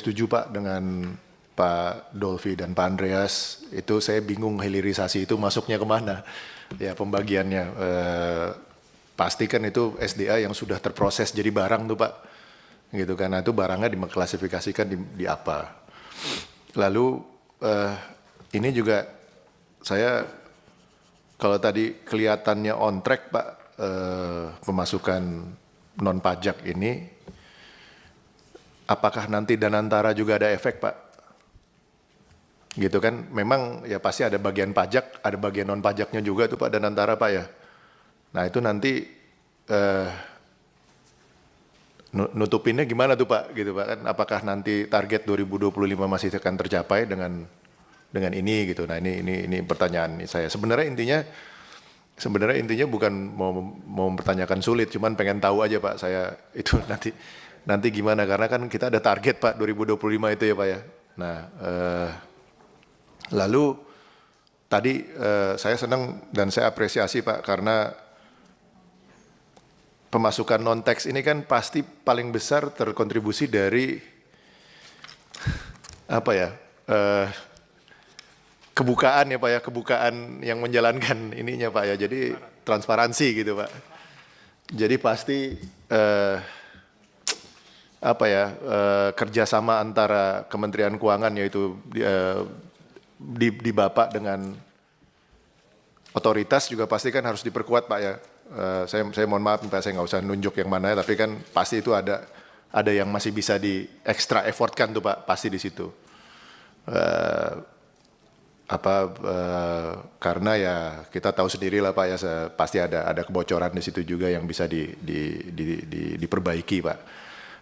setuju Pak dengan Pak Dolfi dan Pak Andreas. Itu saya bingung hilirisasi itu masuknya kemana ya pembagiannya. Pastikan itu SDA yang sudah terproses jadi barang tuh Pak, gitu kan. Nah, itu barangnya diklasifikasikan di apa. Lalu ini juga saya kalau tadi kelihatannya on track Pak, pemasukan non pajak ini, apakah nanti Danantara juga ada efek Pak? Gitu kan, memang ya pasti ada bagian pajak, ada bagian non pajaknya juga tuh Pak Danantara Pak ya. Nah itu nanti nutupinnya gimana tuh Pak, gitu Pak kan? Apakah nanti target 2025 masih akan tercapai dengan ini gitu? Nah ini pertanyaan saya. Sebenarnya intinya bukan mau mempertanyakan sulit, cuman pengen tahu aja Pak saya itu nanti gimana, karena kan kita ada target Pak 2025 itu ya Pak ya. Nah lalu tadi saya senang dan saya apresiasi Pak karena pemasukan non tax ini kan pasti paling besar terkontribusi dari apa ya, kebukaan ya Pak ya, kebukaan yang menjalankan ininya Pak ya, jadi transparansi gitu Pak. Jadi pasti apa ya, kerjasama antara Kementerian Keuangan yaitu di Bapak dengan otoritas juga pasti kan harus diperkuat Pak ya. Saya mohon maaf Pak, saya nggak usah nunjuk yang mana, tapi kan pasti itu ada yang masih bisa di extra effortkan tuh Pak, pasti di situ. Karena ya kita tahu sendiri lah Pak ya, pasti ada kebocoran di situ juga yang bisa diperbaiki Pak.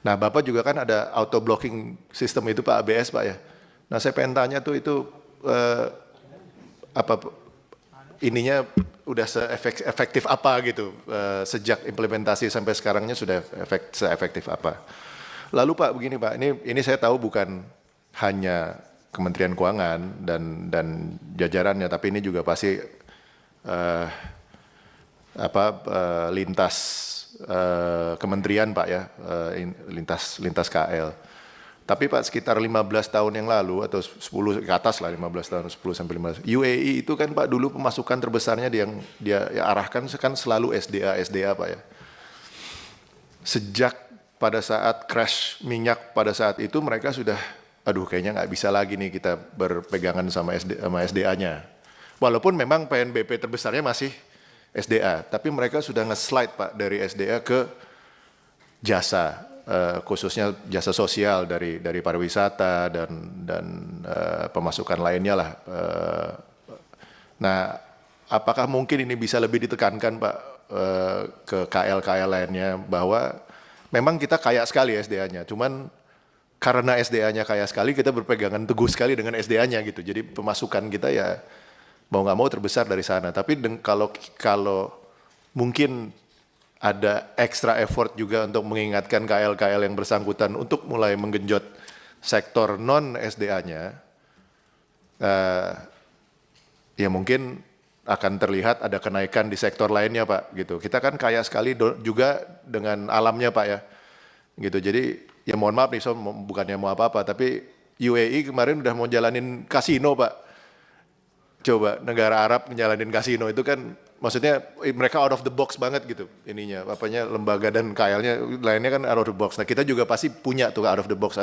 Nah Bapak juga kan ada auto blocking system itu Pak, ABS Pak ya. Nah saya pengen tanya tuh itu ininya udah efektif apa gitu, sejak implementasi sampai sekarangnya sudah efektif apa. Lalu Pak begini Pak, ini saya tahu bukan hanya Kementerian Keuangan dan jajarannya, tapi ini juga pasti lintas kementerian Pak ya, lintas KL. Tapi Pak sekitar 15 tahun yang lalu atau 10 ke atas lah, 15 tahun, 10 sampai 15. UAE itu kan Pak dulu pemasukan terbesarnya yang dia arahkan kan selalu SDA Pak ya. Sejak pada saat crash minyak pada saat itu mereka sudah, aduh kayaknya nggak bisa lagi nih kita berpegangan sama SDA-nya. Walaupun memang PNBP terbesarnya masih SDA, tapi mereka sudah nge-slide Pak dari SDA ke jasa. Khususnya jasa sosial dari pariwisata dan pemasukan lainnya lah. Nah, apakah mungkin ini bisa lebih ditekankan Pak ke KL lainnya bahwa memang kita kaya sekali SDA-nya, cuman karena SDA-nya kaya sekali kita berpegangan teguh sekali dengan SDA-nya gitu. Jadi pemasukan kita ya mau nggak mau terbesar dari sana. Tapi kalau mungkin ada extra effort juga untuk mengingatkan KL yang bersangkutan untuk mulai menggenjot sektor non SDA-nya, ya mungkin akan terlihat ada kenaikan di sektor lainnya Pak gitu. Kita kan kaya sekali juga dengan alamnya Pak ya, gitu. Jadi ya mohon maaf nih bukannya mau apa-apa, tapi UAE kemarin udah mau jalanin kasino Pak. Coba negara Arab menjalanin kasino itu kan, maksudnya mereka out of the box banget gitu ininya, lembaga dan KL-nya lainnya kan out of the box. Nah kita juga pasti punya tuh out of the box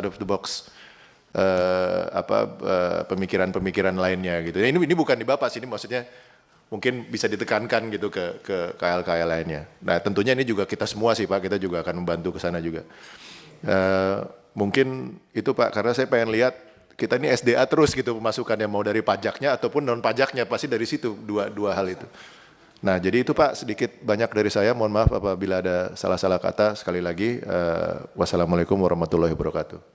pemikiran lainnya gitu. Ini bukan di Bapak sini, maksudnya mungkin bisa ditekankan gitu ke KL lainnya. Nah tentunya ini juga kita semua sih Pak, kita juga akan membantu ke sana juga. Mungkin itu Pak, karena saya pengen lihat kita ini SDA terus gitu pemasukannya, mau dari pajaknya ataupun non pajaknya, pasti dari situ dua hal itu. Nah jadi itu Pak sedikit banyak dari saya, mohon maaf apabila ada salah-salah kata. Sekali lagi wassalamualaikum warahmatullahi wabarakatuh.